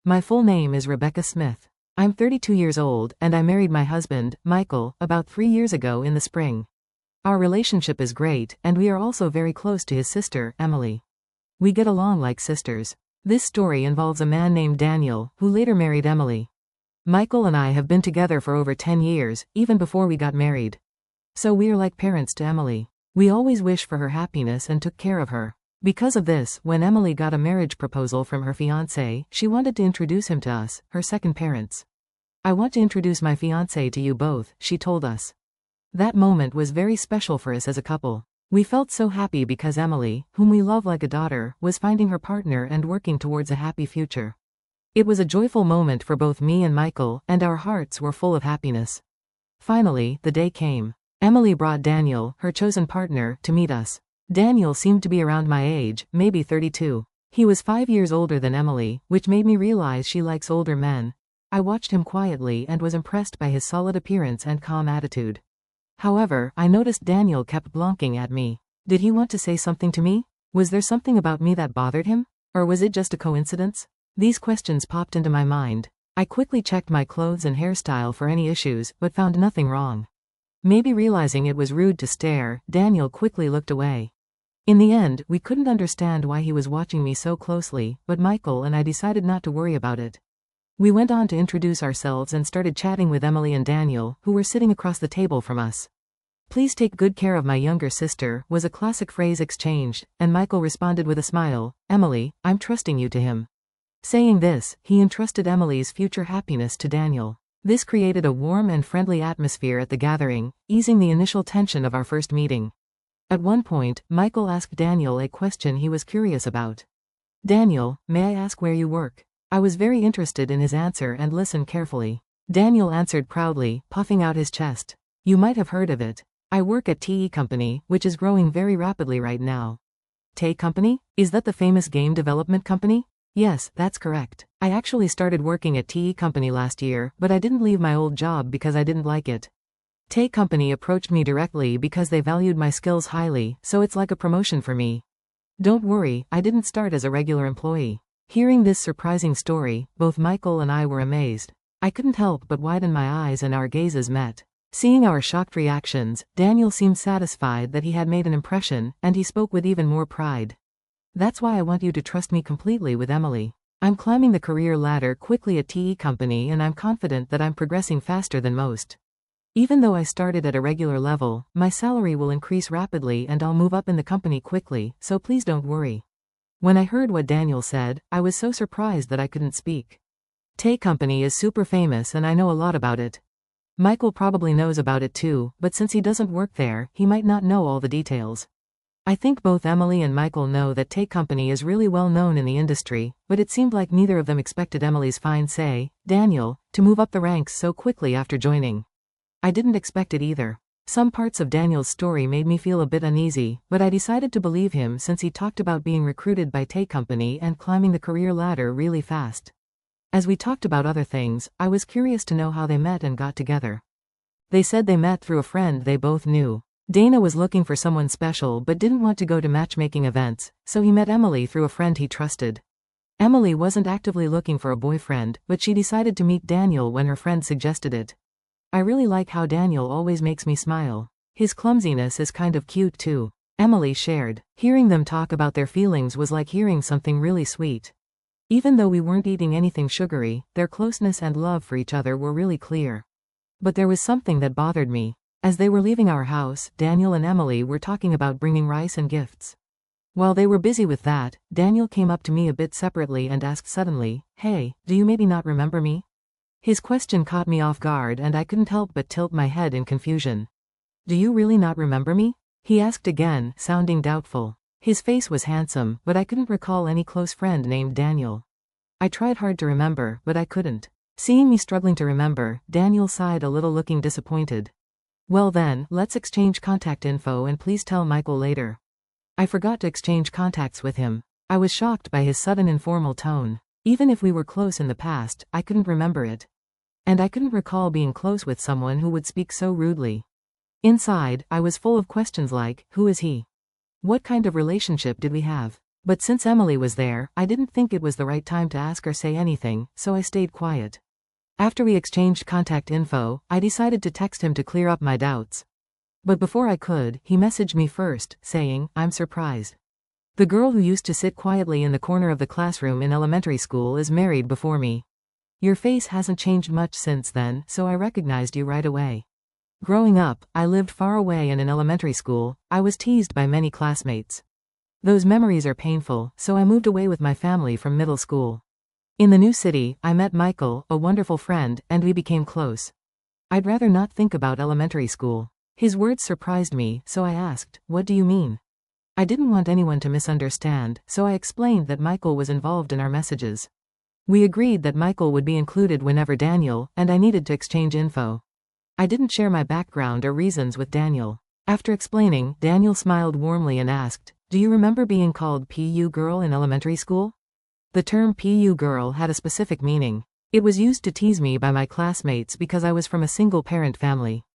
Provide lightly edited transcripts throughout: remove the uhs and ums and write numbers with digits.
My full name is Rebecca Smith. I'm 32 years old, and I married my husband, Michael, about 3 years ago in the spring. Our relationship is great, and we are also very close to his sister, Emily. We get along like sisters. This story involves a man named Daniel, who later married Emily. Michael and I have been together for over 10 years, even before we got married. So we are like parents to Emily. We always wish for her happiness and took care of her. Because of this, when Emily got a marriage proposal from her fiancé, she wanted to introduce him to us, her second parents. "I want to introduce my fiancé to you both," she told us. That moment was very special for us as a couple. We felt so happy because Emily, whom we love like a daughter, was finding her partner and working towards a happy future. It was a joyful moment for both me and Michael, and our hearts were full of happiness. Finally, the day came. Emily brought Daniel, her chosen partner, to meet us. Daniel seemed to be around my age, maybe 32. He was 5 years older than Emily, which made me realize she likes older men. I watched him quietly and was impressed by his solid appearance and calm attitude. However, I noticed Daniel kept blinking at me. Did he want to say something to me? Was there something about me that bothered him? Or was it just a coincidence? These questions popped into my mind. I quickly checked my clothes and hairstyle for any issues, but found nothing wrong. Maybe realizing it was rude to stare, Daniel quickly looked away. In the end, we couldn't understand why he was watching me so closely, but Michael and I decided not to worry about it. We went on to introduce ourselves and started chatting with Emily and Daniel, who were sitting across the table from us. "Please take good care of my younger sister," was a classic phrase exchanged, and Michael responded with a smile, "Emily, I'm trusting you to him." Saying this, he entrusted Emily's future happiness to Daniel. This created a warm and friendly atmosphere at the gathering, easing the initial tension of our first meeting. At one point, Michael asked Daniel a question he was curious about. "Daniel, may I ask where you work?" I was very interested in his answer and listened carefully. Daniel answered proudly, puffing out his chest. "You might have heard of it. I work at TE Company, which is growing very rapidly right now." "TE Company? Is that the famous game development company?" "Yes, that's correct. I actually started working at TE Company last year, but I didn't leave my old job because I didn't like it. TE Company approached me directly because they valued my skills highly, so it's like a promotion for me. Don't worry, I didn't start as a regular employee." Hearing this surprising story, both Michael and I were amazed. I couldn't help but widen my eyes and our gazes met. Seeing our shocked reactions, Daniel seemed satisfied that he had made an impression, and he spoke with even more pride. "That's why I want you to trust me completely with Emily. I'm climbing the career ladder quickly at TE Company and I'm confident that I'm progressing faster than most. Even though I started at a regular level, my salary will increase rapidly and I'll move up in the company quickly, so please don't worry." When I heard what Daniel said, I was so surprised that I couldn't speak. TE Company is super famous and I know a lot about it. Michael probably knows about it too, but since he doesn't work there, he might not know all the details. I think both Emily and Michael know that TE Company is really well known in the industry, but it seemed like neither of them expected Emily's fiancé, Daniel, to move up the ranks so quickly after joining. I didn't expect it either. Some parts of Daniel's story made me feel a bit uneasy, but I decided to believe him since he talked about being recruited by TE Company and climbing the career ladder really fast. As we talked about other things, I was curious to know how they met and got together. They said they met through a friend they both knew. Dana was looking for someone special but didn't want to go to matchmaking events, so he met Emily through a friend he trusted. Emily wasn't actively looking for a boyfriend, but she decided to meet Daniel when her friend suggested it. "I really like how Daniel always makes me smile. His clumsiness is kind of cute too," Emily shared. Hearing them talk about their feelings was like hearing something really sweet. Even though we weren't eating anything sugary, their closeness and love for each other were really clear. But there was something that bothered me. As they were leaving our house, Daniel and Emily were talking about bringing rice and gifts. While they were busy with that, Daniel came up to me a bit separately and asked suddenly, "Hey, do you maybe not remember me?" His question caught me off guard and I couldn't help but tilt my head in confusion. "Do you really not remember me?" he asked again, sounding doubtful. His face was handsome, but I couldn't recall any close friend named Daniel. I tried hard to remember, but I couldn't. Seeing me struggling to remember, Daniel sighed a little, looking disappointed. "Well then, let's exchange contact info and please tell Michael later." I forgot to exchange contacts with him. I was shocked by his sudden informal tone. Even if we were close in the past, I couldn't remember it. And I couldn't recall being close with someone who would speak so rudely. Inside, I was full of questions like, who is he? What kind of relationship did we have? But since Emily was there, I didn't think it was the right time to ask or say anything, so I stayed quiet. After we exchanged contact info, I decided to text him to clear up my doubts. But before I could, he messaged me first, saying, "I'm surprised. The girl who used to sit quietly in the corner of the classroom in elementary school is married before me. Your face hasn't changed much since then, so I recognized you right away. Growing up, I lived far away and in elementary school, I was teased by many classmates. Those memories are painful, so I moved away with my family from middle school. In the new city, I met Michael, a wonderful friend, and we became close. I'd rather not think about elementary school." His words surprised me, so I asked, "What do you mean?" I didn't want anyone to misunderstand, so I explained that Michael was involved in our messages. We agreed that Michael would be included whenever Daniel and I needed to exchange info. I didn't share my background or reasons with Daniel. After explaining, Daniel smiled warmly and asked, "Do you remember being called PU girl in elementary school?" The term PU girl had a specific meaning. It was used to tease me by my classmates because I was from a single-parent family.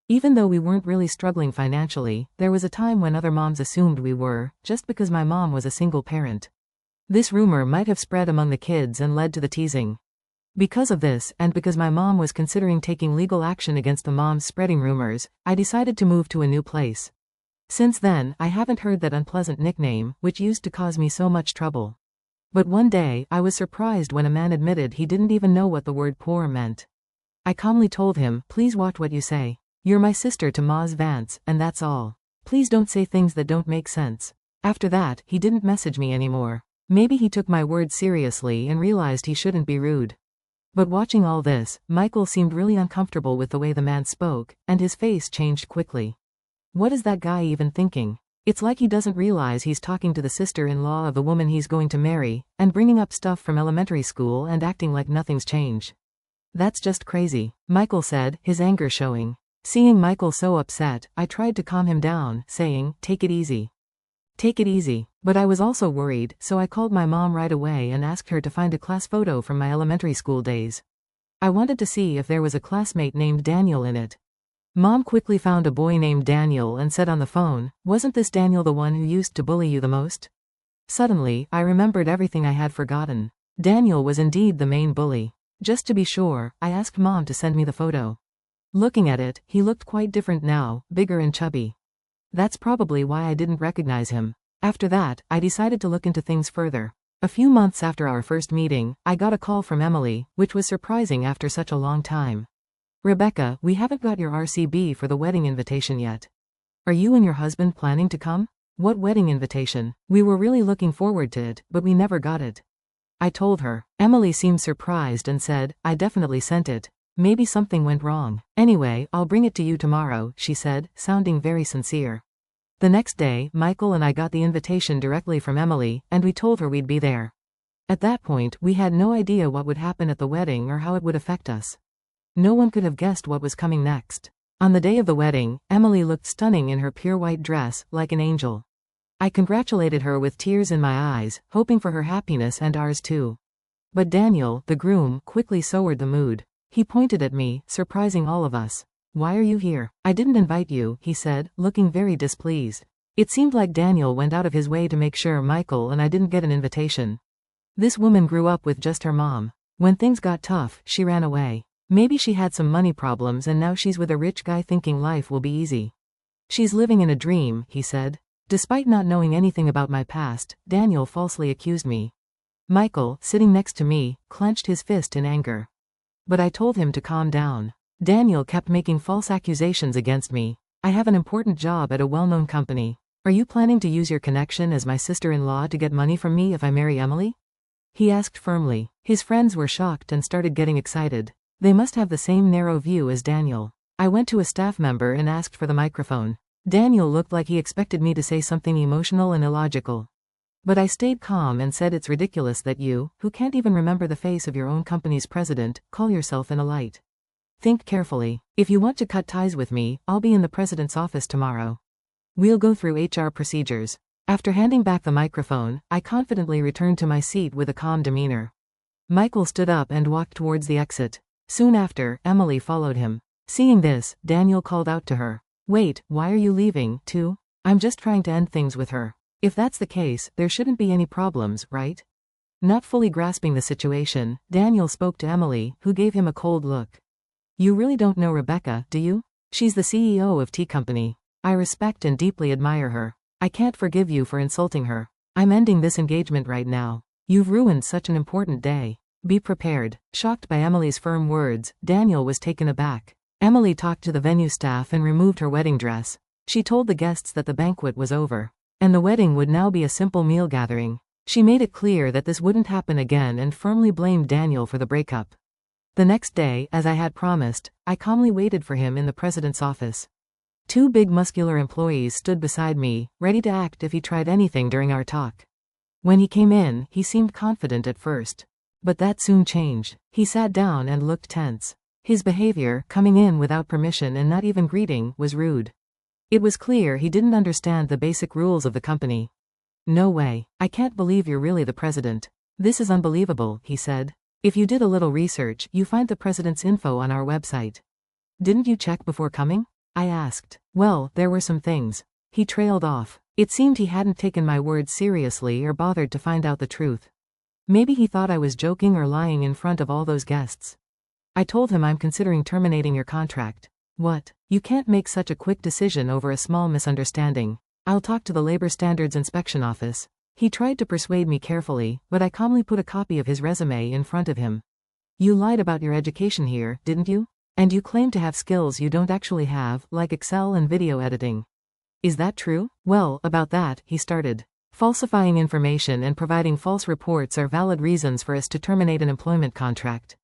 Even though we weren't really struggling financially, there was a time when other moms assumed we were, just because my mom was a single parent. This rumor might have spread among the kids and led to the teasing. Because of this, and because my mom was considering taking legal action against the moms spreading rumors, I decided to move to a new place. Since then, I haven't heard that unpleasant nickname, which used to cause me so much trouble. But one day, I was surprised when a man admitted he didn't even know what the word poor meant. I calmly told him, "Please watch what you say. You're my sister to Maz Vance, and that's all. Please don't say things that don't make sense." After that, he didn't message me anymore. Maybe he took my words seriously and realized he shouldn't be rude. But watching all this, Michael seemed really uncomfortable with the way the man spoke, and his face changed quickly. What is that guy even thinking? It's like he doesn't realize he's talking to the sister-in-law of the woman he's going to marry, and bringing up stuff from elementary school and acting like nothing's changed. "That's just crazy," Michael said, his anger showing. Seeing Michael so upset, I tried to calm him down, saying, "Take it easy. Take it easy." But I was also worried, so I called my mom right away and asked her to find a class photo from my elementary school days. I wanted to see if there was a classmate named Daniel in it. Mom quickly found a boy named Daniel and said on the phone, "Wasn't this Daniel the one who used to bully you the most?" Suddenly, I remembered everything I had forgotten. Daniel was indeed the main bully. Just to be sure, I asked Mom to send me the photo. Looking at it, he looked quite different now, bigger and chubby. That's probably why I didn't recognize him. After that, I decided to look into things further. A few months after our first meeting, I got a call from Emily, which was surprising after such a long time. "Rebecca, we haven't got your RCB for the wedding invitation yet. Are you and your husband planning to come?" "What wedding invitation? We were really looking forward to it, but we never got it." I told her. Emily seemed surprised and said, "I definitely sent it. Maybe something went wrong. Anyway, I'll bring it to you tomorrow," she said, sounding very sincere. The next day, Michael and I got the invitation directly from Emily, and we told her we'd be there. At that point, we had no idea what would happen at the wedding or how it would affect us. No one could have guessed what was coming next. On the day of the wedding, Emily looked stunning in her pure white dress, like an angel. I congratulated her with tears in my eyes, hoping for her happiness and ours too. But Daniel, the groom, quickly soured the mood. He pointed at me, surprising all of us. "Why are you here? I didn't invite you," he said, looking very displeased. It seemed like Daniel went out of his way to make sure Michael and I didn't get an invitation. This woman grew up with just her mom. When things got tough, she ran away. Maybe she had some money problems and now she's with a rich guy thinking life will be easy. "She's living in a dream," he said. Despite not knowing anything about my past, Daniel falsely accused me. Michael, sitting next to me, clenched his fist in anger. But I told him to calm down. Daniel kept making false accusations against me. "I have an important job at a well-known company. Are you planning to use your connection as my sister-in-law to get money from me if I marry Emily?" he asked firmly. His friends were shocked and started getting excited. They must have the same narrow view as Daniel. I went to a staff member and asked for the microphone. Daniel looked like he expected me to say something emotional and illogical. But I stayed calm and said, "It's ridiculous that you, who can't even remember the face of your own company's president, call yourself an elite. Think carefully. If you want to cut ties with me, I'll be in the president's office tomorrow. We'll go through HR procedures." After handing back the microphone, I confidently returned to my seat with a calm demeanor. Michael stood up and walked towards the exit. Soon after, Emily followed him. Seeing this, Daniel called out to her, "Wait, why are you leaving, too?" "I'm just trying to end things with her." If that's the case, there shouldn't be any problems, right? Not fully grasping the situation, Daniel spoke to Emily, who gave him a cold look. You really don't know Rebecca, do you? She's the CEO of Tea Company. I respect and deeply admire her. I can't forgive you for insulting her. I'm ending this engagement right now. You've ruined such an important day. Be prepared. Shocked by Emily's firm words, Daniel was taken aback. Emily talked to the venue staff and removed her wedding dress. She told the guests that the banquet was over, and the wedding would now be a simple meal gathering. She made it clear that this wouldn't happen again and firmly blamed Daniel for the breakup. The next day, as I had promised, I calmly waited for him in the president's office. Two big muscular employees stood beside me, ready to act if he tried anything during our talk. When he came in, he seemed confident at first. But that soon changed. He sat down and looked tense. His behavior, coming in without permission and not even greeting, was rude. It was clear he didn't understand the basic rules of the company. No way. I can't believe you're really the president. This is unbelievable, he said. If you did a little research, you find the president's info on our website. Didn't you check before coming? I asked. Well, there were some things. He trailed off. It seemed he hadn't taken my words seriously or bothered to find out the truth. Maybe he thought I was joking or lying in front of all those guests. I told him I'm considering terminating your contract. What? You can't make such a quick decision over a small misunderstanding. I'll talk to the Labor Standards Inspection Office. He tried to persuade me carefully, but I calmly put a copy of his resume in front of him. You lied about your education here, didn't you? And you claim to have skills you don't actually have, like Excel and video editing. Is that true? Well, about that, he started. Falsifying information and providing false reports are valid reasons for us to terminate an employment contract.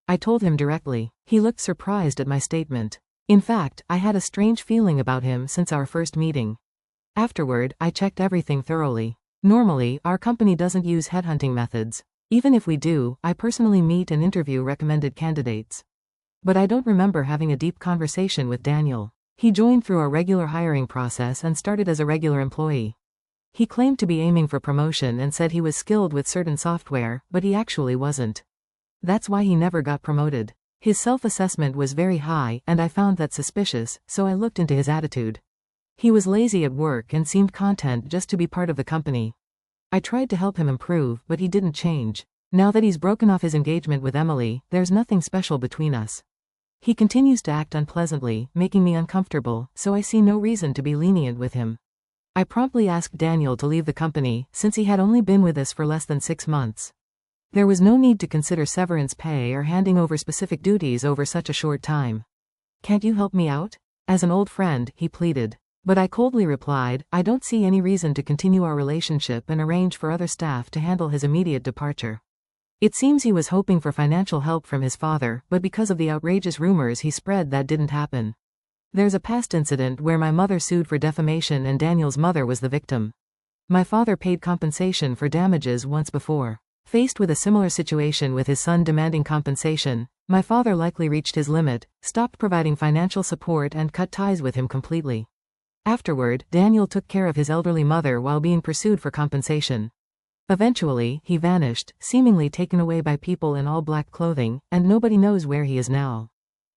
I told him directly. He looked surprised at my statement. In fact, I had a strange feeling about him since our first meeting. Afterward, I checked everything thoroughly. Normally, our company doesn't use headhunting methods. Even if we do, I personally meet and interview recommended candidates. But I don't remember having a deep conversation with Daniel. He joined through our regular hiring process and started as a regular employee. He claimed to be aiming for promotion and said he was skilled with certain software, but he actually wasn't. That's why he never got promoted. His self-assessment was very high, and I found that suspicious, so I looked into his attitude. He was lazy at work and seemed content just to be part of the company. I tried to help him improve, but he didn't change. Now that he's broken off his engagement with Emily, there's nothing special between us. He continues to act unpleasantly, making me uncomfortable, so I see no reason to be lenient with him. I promptly asked Daniel to leave the company, since he had only been with us for less than 6 months. There was no need to consider severance pay or handing over specific duties over such a short time. Can't you help me out? As an old friend, he pleaded. But I coldly replied, I don't see any reason to continue our relationship and arrange for other staff to handle his immediate departure. It seems he was hoping for financial help from his father, but because of the outrageous rumors he spread, that didn't happen. There's a past incident where my mother sued for defamation and Daniel's mother was the victim. My father paid compensation for damages once before. Faced with a similar situation with his son demanding compensation, my father likely reached his limit, stopped providing financial support and cut ties with him completely. Afterward, Daniel took care of his elderly mother while being pursued for compensation. Eventually, he vanished, seemingly taken away by people in all black clothing, and nobody knows where he is now.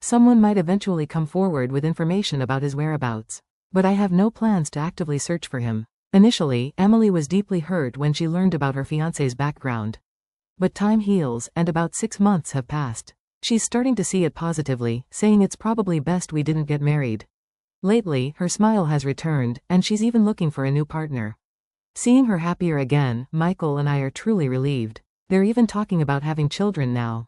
Someone might eventually come forward with information about his whereabouts. But I have no plans to actively search for him. Initially, Emily was deeply hurt when she learned about her fiancé's background. But time heals, and about 6 months have passed. She's starting to see it positively, saying it's probably best we didn't get married. Lately, her smile has returned, and she's even looking for a new partner. Seeing her happier again, Michael and I are truly relieved. They're even talking about having children now.